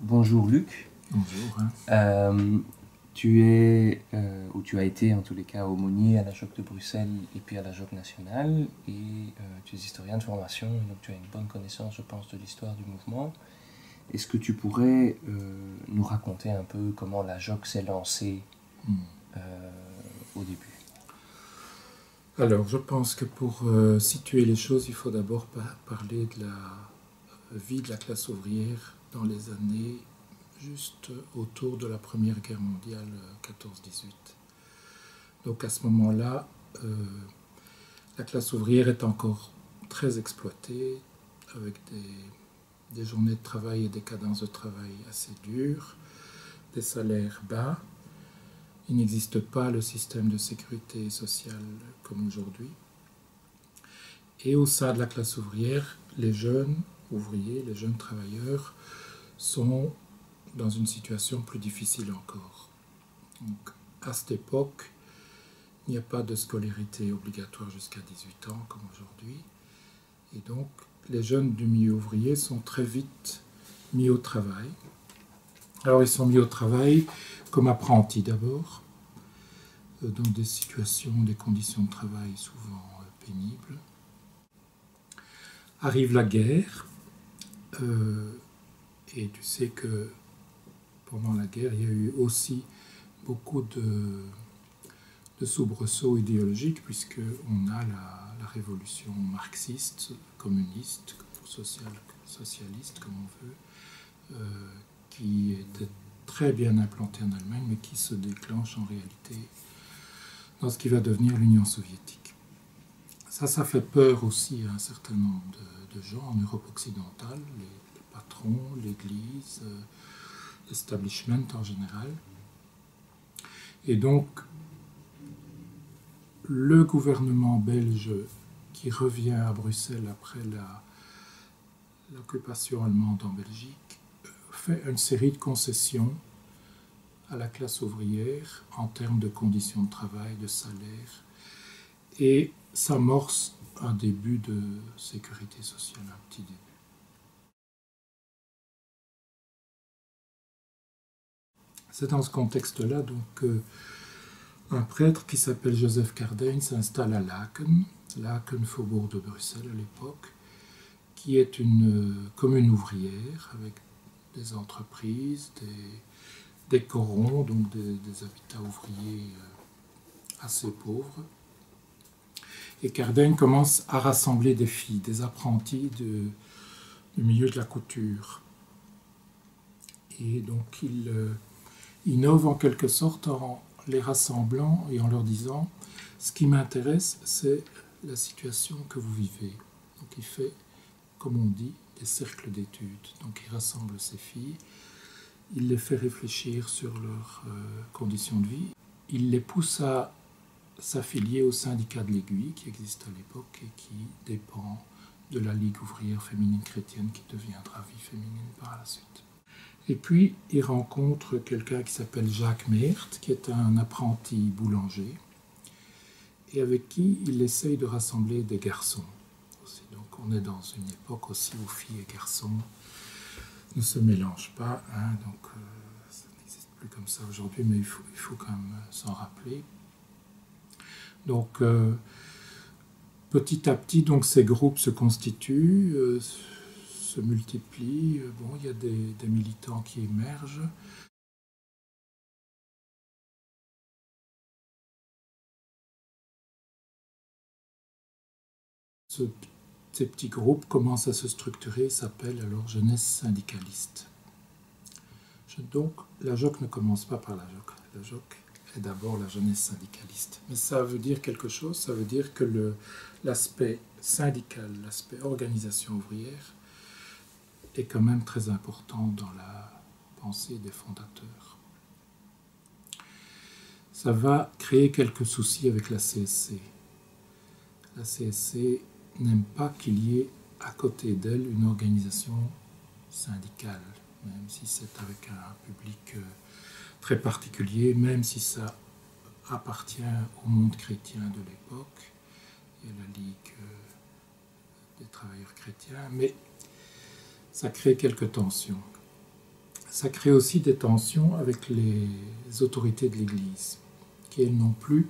Bonjour Luc. Bonjour. Tu es, ou tu as été en tous les cas, aumônier à la JOC de Bruxelles et puis à la JOC nationale, et tu es historien de formation, et donc tu as une bonne connaissance, je pense, de l'histoire du mouvement. Est-ce que tu pourrais nous raconter un peu comment la JOC s'est lancée au début? Alors, je pense que pour situer les choses, il faut d'abord parler de la vie de la classe ouvrière dans les années juste autour de la Première Guerre mondiale 14-18. Donc à ce moment-là, la classe ouvrière est encore très exploitée, avec des journées de travail et des cadences de travail assez dures, des salaires bas. Il n'existe pas le système de sécurité sociale comme aujourd'hui. Et au sein de la classe ouvrière, les jeunes ouvriers, les jeunes travailleurs sont dans une situation plus difficile encore. Donc, à cette époque, il n'y a pas de scolarité obligatoire jusqu'à 18 ans comme aujourd'hui. Et donc, les jeunes du milieu ouvrier sont très vite mis au travail. Alors, ils sont mis au travail comme apprentis d'abord, dans des situations, des conditions de travail souvent pénibles. Arrive la guerre, et tu sais que pendant la guerre, il y a eu aussi beaucoup de soubresauts idéologiques, puisqu'on a la révolution marxiste, communiste, socialiste, comme on veut, qui était très bien implantée en Allemagne, mais qui se déclenche en réalité dans ce qui va devenir l'Union soviétique. Ça fait peur aussi à un certain nombre de gens en Europe occidentale, les patrons, l'Église, l'establishment en général. Et donc, le gouvernement belge qui revient à Bruxelles après l'occupation allemande en Belgique fait une série de concessions à la classe ouvrière en termes de conditions de travail, de salaire, et s'amorce un début de sécurité sociale, un petit début. C'est dans ce contexte-là donc un prêtre qui s'appelle Joseph Cardijn s'installe à Laken, faubourg de Bruxelles à l'époque, qui est une commune ouvrière avec des entreprises, des corons, donc des habitats ouvriers assez pauvres. Et Cardijn commence à rassembler des filles, des apprentis du milieu de la couture. Et donc il innove en quelque sorte en les rassemblant et en leur disant « Ce qui m'intéresse, c'est la situation que vous vivez ». Donc il fait, comme on dit, des cercles d'études. Donc il rassemble ces filles, il les fait réfléchir sur leurs conditions de vie, il les pousse à s'affilier au syndicat de l'Aiguille qui existe à l'époque et qui dépend de la Ligue ouvrière féminine chrétienne qui deviendra Vie féminine par la suite. Et puis, il rencontre quelqu'un qui s'appelle Jacques Meert, qui est un apprenti boulanger, et avec qui il essaye de rassembler des garçons. Donc, on est dans une époque aussi où filles et garçons ne se mélangent pas. Donc, ça n'existe plus comme ça aujourd'hui, mais il faut quand même s'en rappeler. Donc, petit à petit, donc, ces groupes se constituent, se multiplient. Bon, il y a des militants qui émergent. Ces petits groupes commencent à se structurer et s'appellent alors Jeunesse syndicaliste. Donc, la JOC ne commence pas par la JOC. La JOC est d'abord la jeunesse syndicaliste. Mais ça veut dire quelque chose, ça veut dire que l'aspect syndical, l'aspect organisation ouvrière est quand même très important dans la pensée des fondateurs. Ça va créer quelques soucis avec la CSC. La CSC n'aime pas qu'il y ait à côté d'elle une organisation syndicale, même si c'est avec un public très particulier, même si ça appartient au monde chrétien de l'époque, et la Ligue des travailleurs chrétiens, mais ça crée quelques tensions. ça crée aussi des tensions avec les autorités de l'Église, qui elles non plus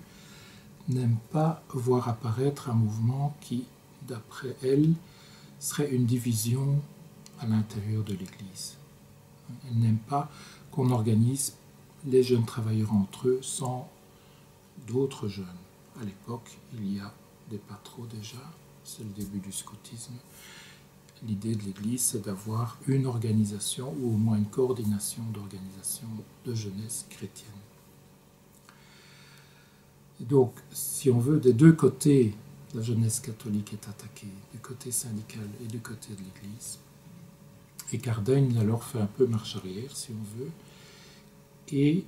n'aiment pas voir apparaître un mouvement qui, d'après elles, serait une division à l'intérieur de l'Église. Elles n'aiment pas qu'on organise les jeunes travailleurs entre eux sans d'autres jeunes. À l'époque, il y a des patros déjà, c'est le début du scoutisme. L'idée de l'Église, c'est d'avoir une organisation ou au moins une coordination d'organisations de jeunesse chrétienne. Et donc, si on veut, des deux côtés, la jeunesse catholique est attaquée, du côté syndical et du côté de l'Église. Et Cardaigne alors fait un peu marche arrière, si on veut, et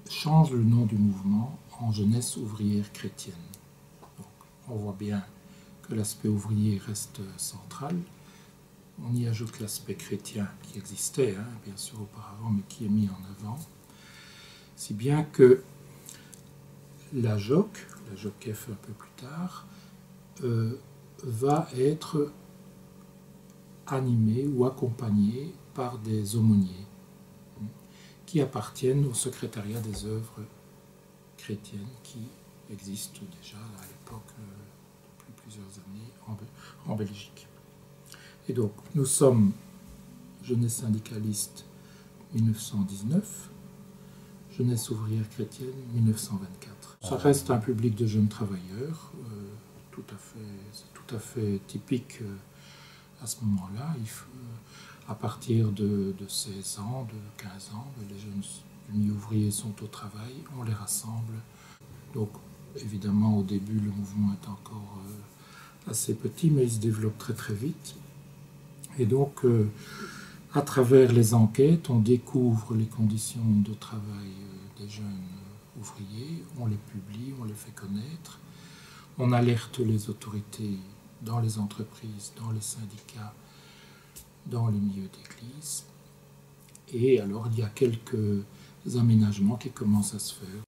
change le nom du mouvement en Jeunesse ouvrière chrétienne. Donc, on voit bien que l'aspect ouvrier reste central. On y ajoute l'aspect chrétien qui existait, bien sûr auparavant, mais qui est mis en avant. Si bien que la JOCF un peu plus tard, va être animée ou accompagnée par des aumôniers qui appartiennent au secrétariat des œuvres chrétiennes qui existe déjà à l'époque depuis plusieurs années en Belgique. Et donc, nous sommes jeunesse syndicaliste 1919, jeunesse ouvrière chrétienne 1924. Ça reste un public de jeunes travailleurs, c'est tout à fait typique à ce moment-là. À partir de 16 ans, de 15 ans, les jeunes unis-ouvriers sont au travail, on les rassemble. Donc, évidemment, au début, le mouvement est encore assez petit, mais il se développe très très vite. Et donc, à travers les enquêtes, on découvre les conditions de travail des jeunes ouvriers, on les publie, on les fait connaître, on alerte les autorités dans les entreprises, dans les syndicats, dans les milieux d'église. Et alors, il y a quelques aménagements qui commencent à se faire.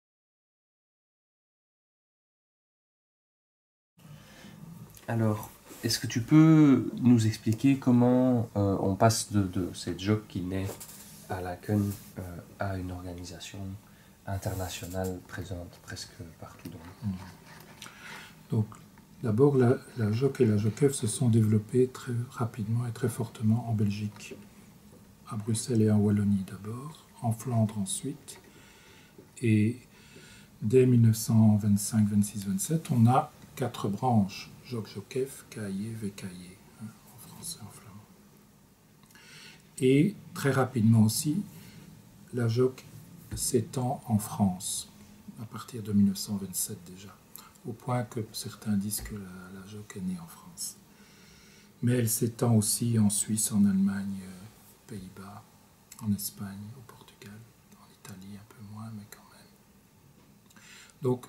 Alors, est-ce que tu peux nous expliquer comment on passe de cette JOC qui naît à Laeken à une organisation internationale présente presque partout dans le monde? Donc, d'abord, la JOC et la JOCF se sont développées très rapidement et très fortement en Belgique, à Bruxelles et en Wallonie d'abord, en Flandre ensuite. Et dès 1925, 26, 27, on a 4 branches, JOC, JOCF, KAIE, VKIE, en français, en flamand. Et très rapidement aussi, la JOC s'étend en France, à partir de 1927 déjà, au point que certains disent que la JOC est née en France. Mais elle s'étend aussi en Suisse, en Allemagne, Pays-Bas, en Espagne, au Portugal, en Italie un peu moins, mais quand même. Donc,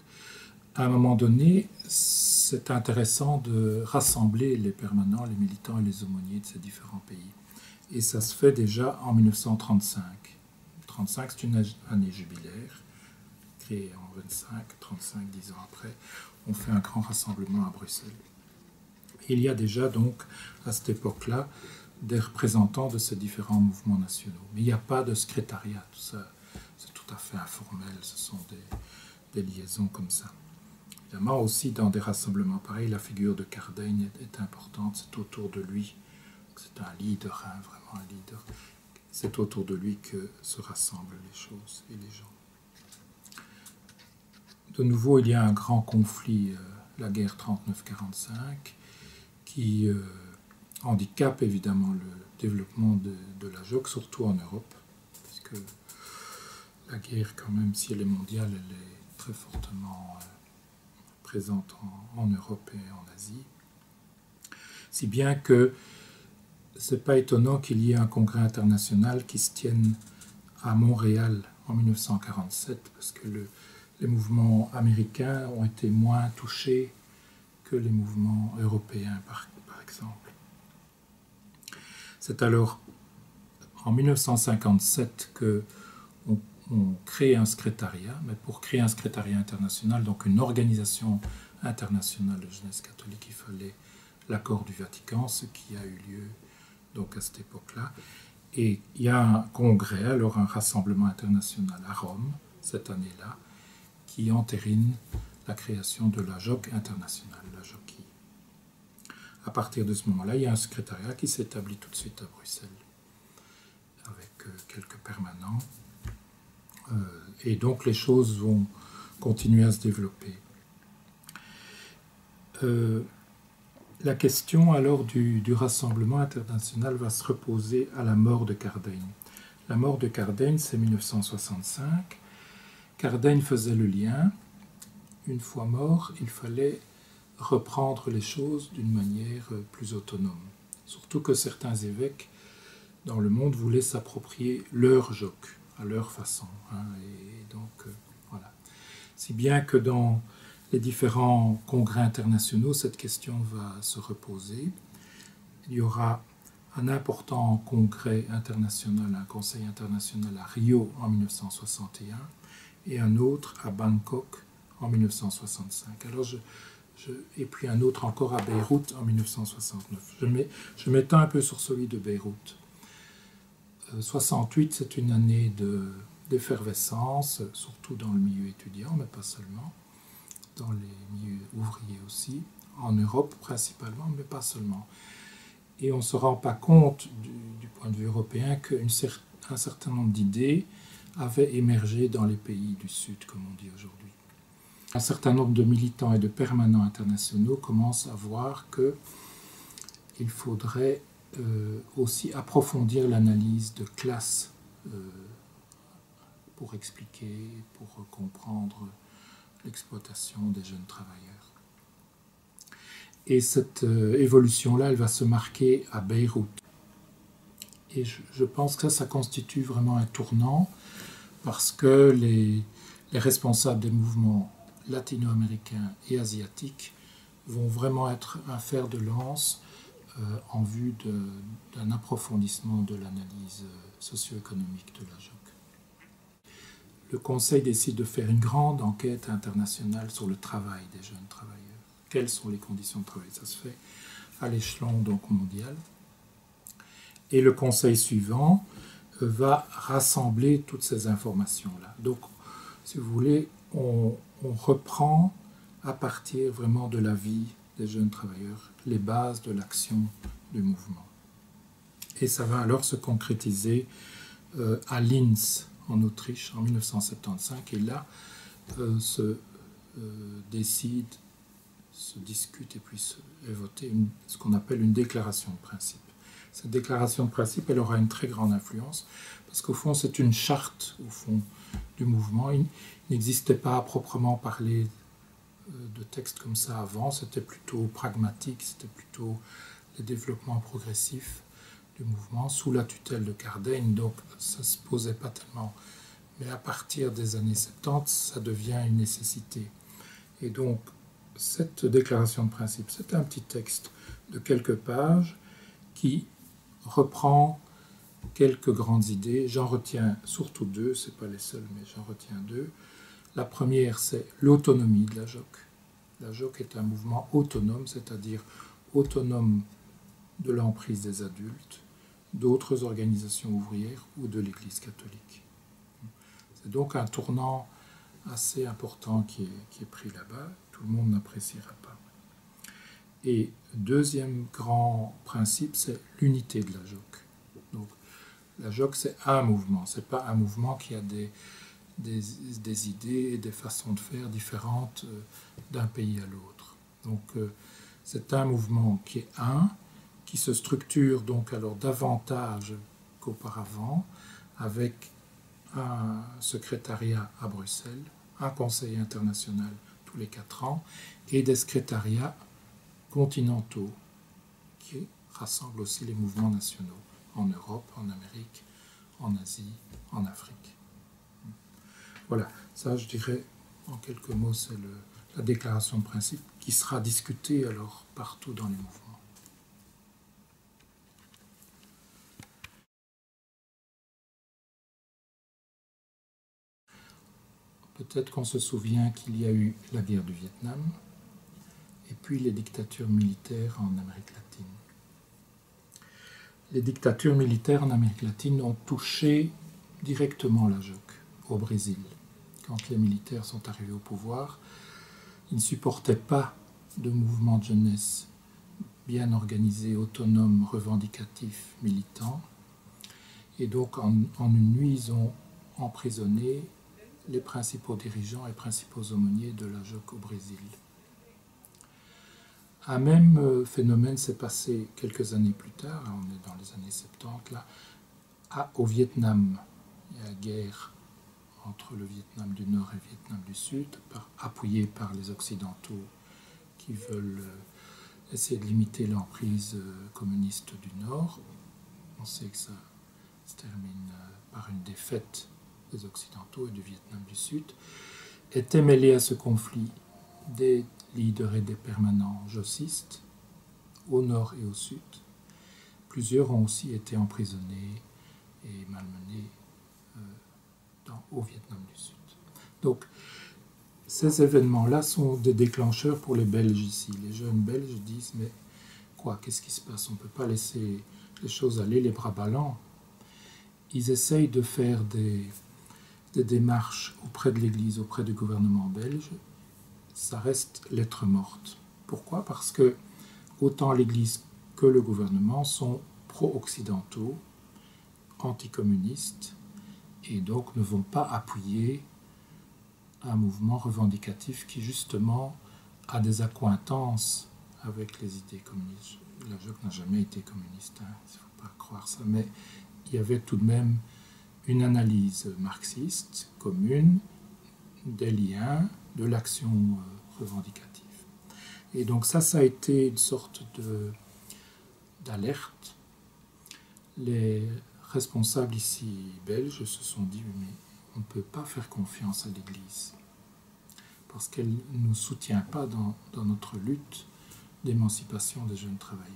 à un moment donné, c'est intéressant de rassembler les permanents, les militants et les aumôniers de ces différents pays. Et ça se fait déjà en 1935. 1935, c'est une année jubilaire, créée en 25, 35, 10 ans après. On fait un grand rassemblement à Bruxelles. Il y a déjà donc, à cette époque-là, des représentants de ces différents mouvements nationaux. Mais il n'y a pas de secrétariat, tout ça, c'est tout à fait informel, ce sont des liaisons comme ça. Évidemment, aussi dans des rassemblements pareils, la figure de Cardaigne est importante, c'est autour de lui, c'est un leader, vraiment un leader, c'est autour de lui que se rassemblent les choses et les gens. De nouveau, il y a un grand conflit, la guerre 39-45, qui handicape évidemment le développement de la JOC, surtout en Europe, parce que la guerre, quand même, si elle est mondiale, elle est très fortement présente en Europe et en Asie. Si bien que ce n'est pas étonnant qu'il y ait un congrès international qui se tienne à Montréal en 1947, parce que les mouvements américains ont été moins touchés que les mouvements européens, par exemple. C'est alors en 1957 qu'on crée un secrétariat, mais pour créer un secrétariat international, donc une organisation internationale de jeunesse catholique, il fallait l'accord du Vatican, ce qui a eu lieu donc à cette époque-là. Et il y a un congrès, alors un rassemblement international à Rome, cette année-là, qui entérine la création de la JOC internationale, la JOCI. À partir de ce moment-là, il y a un secrétariat qui s'établit tout de suite à Bruxelles, avec quelques permanents. Et donc les choses vont continuer à se développer. La question alors du Rassemblement international va se reposer à la mort de Cardaigne. La mort de Cardaigne, c'est 1965. Cardaigne faisait le lien. Une fois mort, il fallait reprendre les choses d'une manière plus autonome. Surtout que certains évêques dans le monde voulaient s'approprier leur JOC, à leur façon. Et donc, voilà. Si bien que dans les différents congrès internationaux, cette question va se reposer. Il y aura un important congrès international, un conseil international à Rio en 1961 et un autre à Bangkok en 1965. Alors et puis un autre encore à Beyrouth en 1969. Je m'étends un peu sur celui de Beyrouth. 68, c'est une année d'effervescence, surtout dans le milieu étudiant, mais pas seulement, dans les milieux ouvriers aussi, en Europe principalement, mais pas seulement. Et on ne se rend pas compte, du point de vue européen, qu'un certain nombre d'idées avaient émergé dans les pays du Sud, comme on dit aujourd'hui. Un certain nombre de militants et de permanents internationaux commencent à voir qu'il faudrait aussi approfondir l'analyse de classe pour expliquer, pour comprendre l'exploitation des jeunes travailleurs. Et cette évolution-là, elle va se marquer à Beyrouth. Et je pense que ça constitue vraiment un tournant parce que les responsables des mouvements latino-américains et asiatiques vont vraiment être un fer de lance en vue d'un approfondissement de l'analyse socio-économique de la JOC. Le Conseil décide de faire une grande enquête internationale sur le travail des jeunes travailleurs. Quelles sont les conditions de travail? Ça se fait à l'échelon donc mondial. Et le Conseil suivant va rassembler toutes ces informations-là. Donc, si vous voulez, on reprend à partir vraiment de la vie des jeunes travailleurs les bases de l'action du mouvement. Et ça va alors se concrétiser à Linz, en Autriche, en 1975. Et là, se discute et puis est votée ce qu'on appelle une déclaration de principe. Cette déclaration de principe, elle aura une très grande influence parce qu'au fond, c'est une charte au fond du mouvement. Il n'existait pas à proprement parler de textes comme ça avant, c'était plutôt pragmatique, c'était plutôt les développements progressifs du mouvement sous la tutelle de Cardaigne, donc ça ne se posait pas tellement. Mais à partir des années 70, ça devient une nécessité. Et donc, cette déclaration de principe, c'est un petit texte de quelques pages qui reprend quelques grandes idées. J'en retiens surtout deux, ce n'est pas les seules, mais j'en retiens deux. La première, c'est l'autonomie de la JOC. La JOC est un mouvement autonome, c'est-à-dire autonome de l'emprise des adultes, d'autres organisations ouvrières ou de l'Église catholique. C'est donc un tournant assez important qui est pris là-bas. Tout le monde n'appréciera pas. Et deuxième grand principe, c'est l'unité de la JOC. Donc, la JOC, c'est un mouvement. Ce n'est pas un mouvement qui a des idées et des façons de faire différentes d'un pays à l'autre. Donc, c'est un mouvement qui est qui se structure donc alors davantage qu'auparavant, avec un secrétariat à Bruxelles, un conseil international tous les 4 ans, et des secrétariats continentaux qui rassemblent aussi les mouvements nationaux en Europe, en Amérique, en Asie, en Afrique. Voilà, ça je dirais en quelques mots, c'est la déclaration de principe qui sera discutée alors partout dans les mouvements. Peut-être qu'on se souvient qu'il y a eu la guerre du Vietnam et puis les dictatures militaires en Amérique latine. les dictatures militaires en Amérique latine ont touché directement la JOC au Brésil. Quand les militaires sont arrivés au pouvoir, ils ne supportaient pas de mouvements de jeunesse bien organisés, autonomes, revendicatifs, militants. Et donc, en une nuit, ils ont emprisonné les principaux dirigeants et principaux aumôniers de la JOC au Brésil. Un même phénomène s'est passé quelques années plus tard, on est dans les années 70, là, au Vietnam. Il y a guerre entre le Vietnam du Nord et le Vietnam du Sud, appuyé par les Occidentaux qui veulent essayer de limiter l'emprise communiste du Nord. On sait que ça se termine par une défaite des Occidentaux et du Vietnam du Sud. Étaient mêlés à ce conflit des leaders et des permanents jocistes, au nord et au sud. Plusieurs ont aussi été emprisonnés et malmenés au Vietnam du Sud. Donc, ces événements-là sont des déclencheurs pour les Belges ici. Les jeunes Belges disent, mais quoi, qu'est-ce qui se passe? On ne peut pas laisser les choses aller, les bras ballants. Ils essayent de faire des démarches auprès de l'Église, auprès du gouvernement belge. Ça reste lettre morte. Pourquoi? Parce que autant l'Église que le gouvernement sont pro-occidentaux, anticommunistes, et donc ne vont pas appuyer un mouvement revendicatif qui justement a des accointances avec les idées communistes. La JOC n'a jamais été communiste, il ne faut pas croire ça, mais il y avait tout de même une analyse marxiste commune des liens, de l'action revendicative. Et donc ça a été une sorte d'alerte. Les responsables ici belges se sont dit, mais on ne peut pas faire confiance à l'Église parce qu'elle ne nous soutient pas dans notre lutte d'émancipation des jeunes travailleurs.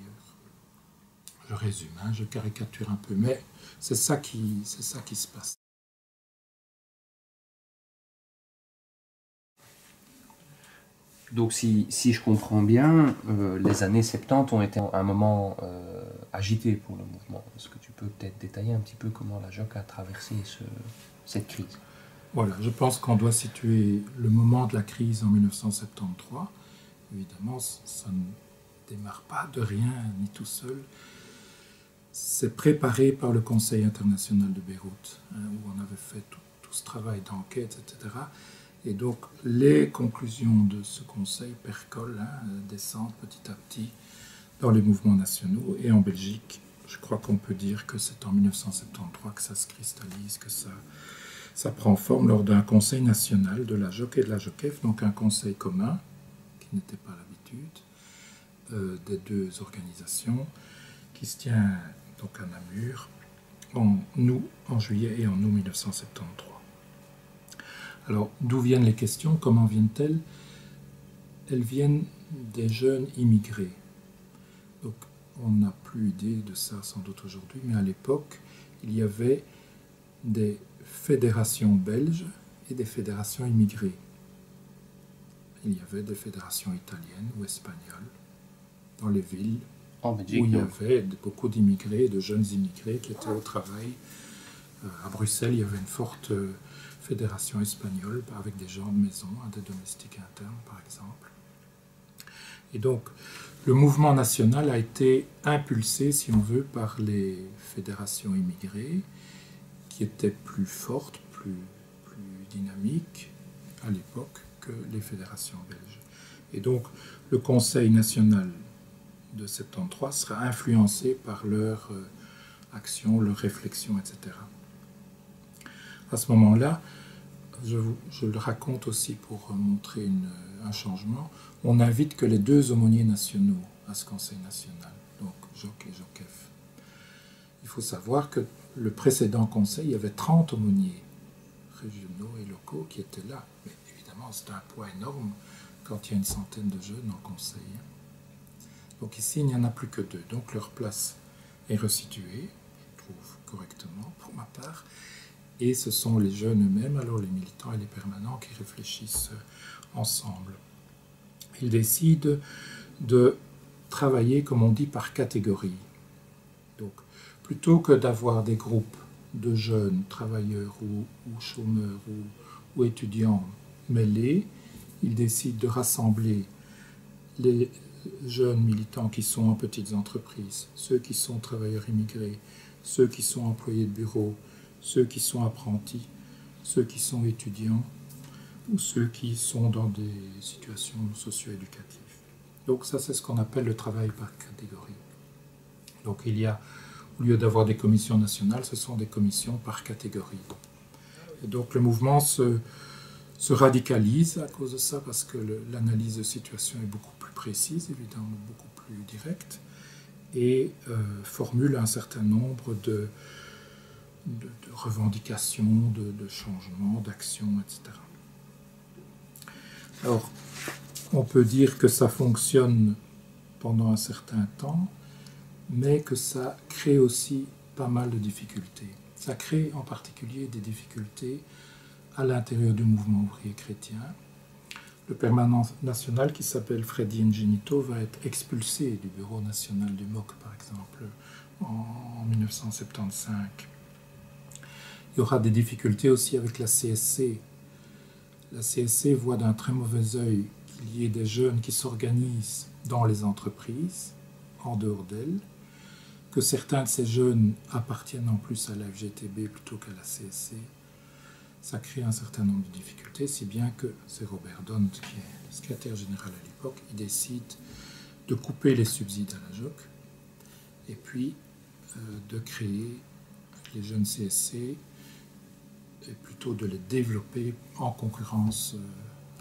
Je résume, je caricature un peu, mais c'est ça qui se passe. Donc si je comprends bien, les années 70 ont été un moment agité pour le mouvement. Est-ce que tu peux peut-être détailler un petit peu comment la JOC a traversé cette crise? Voilà, je pense qu'on doit situer le moment de la crise en 1973. Évidemment, ça ne démarre pas de rien, ni tout seul. C'est préparé par le Conseil international de Beyrouth, où on avait fait tout ce travail d'enquête, etc. Et donc, les conclusions de ce conseil percolent, descendent petit à petit dans les mouvements nationaux. Et en Belgique, je crois qu'on peut dire que c'est en 1973 que ça se cristallise, que ça prend forme lors d'un conseil national de la JOC et de la JOCEF, donc un conseil commun, qui n'était pas l'habitude, des deux organisations, qui se tient donc à Namur en juillet et en août 1973. Alors, d'où viennent les questions? Comment viennent-elles? Elles viennent des jeunes immigrés. Donc, on n'a plus idée de ça sans doute aujourd'hui, mais à l'époque, il y avait des fédérations belges et des fédérations immigrées. Il y avait des fédérations italiennes ou espagnoles dans les villes en Belgique, où il y avait beaucoup d'immigrés, de jeunes immigrés qui étaient au travail. À Bruxelles, il y avait une forte fédération espagnole avec des gens de maison, des domestiques internes par exemple. Et donc, le mouvement national a été impulsé, si on veut, par les fédérations immigrées, qui étaient plus fortes, plus dynamiques à l'époque que les fédérations belges. Et donc, le Conseil national de 73 sera influencé par leur action, leur réflexion, etc. À ce moment-là, je le raconte aussi pour montrer un changement, on n'invite que les deux aumôniers nationaux à ce Conseil national, donc JOC et JOCEF. Il faut savoir que le précédent conseil, il y avait 30 aumôniers régionaux et locaux qui étaient là. Mais évidemment, c'est un poids énorme quand il y a une centaine de jeunes en conseil. Donc ici, il n'y en a plus que deux. Donc leur place est resituée, je trouve correctement pour ma part. Et ce sont les jeunes eux-mêmes, alors les militants et les permanents, qui réfléchissent ensemble. Ils décident de travailler, comme on dit, par catégorie. Donc, plutôt que d'avoir des groupes de jeunes travailleurs ou chômeurs ou étudiants mêlés, ils décident de rassembler les jeunes militants qui sont en petites entreprises, ceux qui sont travailleurs immigrés, ceux qui sont employés de bureau, ceux qui sont apprentis, ceux qui sont étudiants ou ceux qui sont dans des situations socio-éducatives. Donc ça, c'est ce qu'on appelle le travail par catégorie. Donc il y a, au lieu d'avoir des commissions nationales, ce sont des commissions par catégorie. Et donc le mouvement se radicalise à cause de ça, parce que l'analyse de situation est beaucoup plus précise, évidemment beaucoup plus directe, et formule un certain nombre de revendications, de changements, d'actions, etc. Alors, on peut dire que ça fonctionne pendant un certain temps, mais que ça crée aussi pas mal de difficultés. Ça crée en particulier des difficultés à l'intérieur du mouvement ouvrier chrétien. Le permanent national, qui s'appelle Freddy Ingenito, va être expulsé du bureau national du MOC, par exemple, en 1975. Il y aura des difficultés aussi avec la CSC. La CSC voit d'un très mauvais œil qu'il y ait des jeunes qui s'organisent dans les entreprises, en dehors d'elles, que certains de ces jeunes appartiennent en plus à la FGTB plutôt qu'à la CSC. Ça crée un certain nombre de difficultés, si bien que c'est Robert Dont, qui est secrétaire général à l'époque, il décide de couper les subsides à la JOC et puis de créer les jeunes CSC et plutôt de les développer en concurrence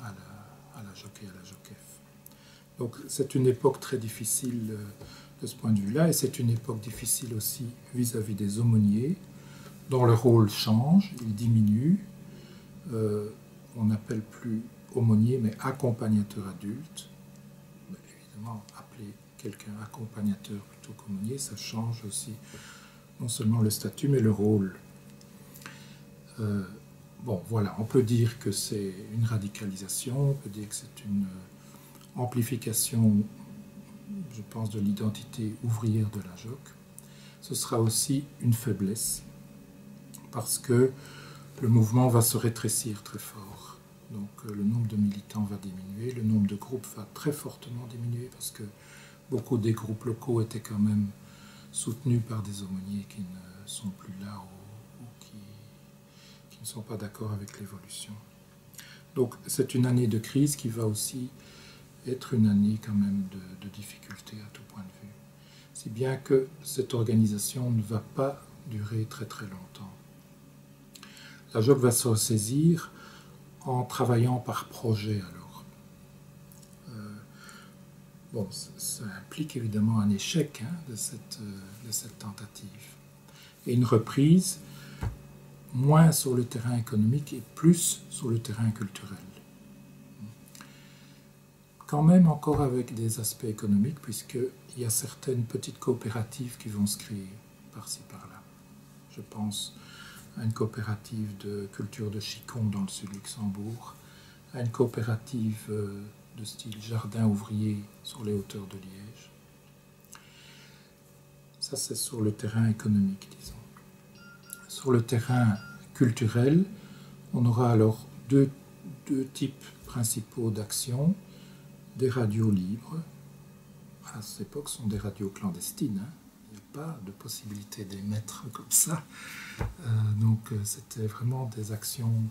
à la JOC et à la JOCF. Donc c'est une époque très difficile de ce point de vue-là, et c'est une époque difficile aussi vis-à-vis des aumôniers, dont le rôle change, il diminue. On n'appelle plus aumônier, mais accompagnateur adulte. Mais évidemment, appeler quelqu'un accompagnateur plutôt qu'aumônier, ça change aussi non seulement le statut, mais le rôle. Bon, voilà, on peut dire que c'est une radicalisation, on peut dire que c'est une amplification, je pense, de l'identité ouvrière de la JOC. Ce sera aussi une faiblesse, parce que le mouvement va se rétrécir très fort. Donc le nombre de militants va diminuer, le nombre de groupes va très fortement diminuer, parce que beaucoup des groupes locaux étaient quand même soutenus par des aumôniers qui ne sont plus là ou qui ne sont pas d'accord avec l'évolution. Donc c'est une année de crise qui va aussi être une année quand même de difficultés à tout point de vue. Si bien que cette organisation ne va pas durer très très longtemps. La JOC va se ressaisir en travaillant par projet alors. Bon, ça implique évidemment un échec de cette tentative. Et une reprise moins sur le terrain économique et plus sur le terrain culturel. Quand même encore avec des aspects économiques, puisqu'il y a certaines petites coopératives qui vont se créer par-ci par-là. Je pense à une coopérative de culture de Chicon dans le sud du Luxembourg, à une coopérative de style jardin ouvrier sur les hauteurs de Liège. Ça, c'est sur le terrain économique, disons. Sur le terrain culturel, on aura alors deux types principaux d'actions. Des radios libres, à cette époque, sont des radios clandestines. Il n'y a pas de possibilité d'émettre comme ça. Donc c'était vraiment des actions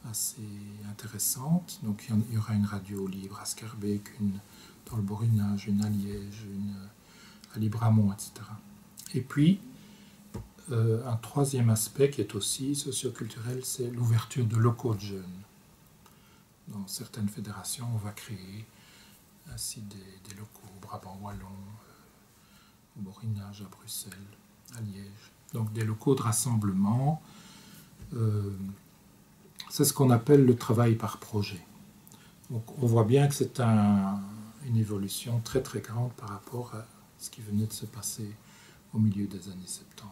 assez intéressantes. Donc il y aura une radio libre à Scarbeck, une dans le Borinage, une à Liège, une à Libramont, etc. Et puis, un troisième aspect qui est aussi socioculturel, c'est l'ouverture de locaux de jeunes. Dans certaines fédérations, on va créer ainsi des locaux au Brabant wallon, au Borinage, à Bruxelles, à Liège. Donc des locaux de rassemblement. C'est ce qu'on appelle le travail par projet. Donc on voit bien que c'est une évolution très très grande par rapport à ce qui venait de se passer au milieu des années 70.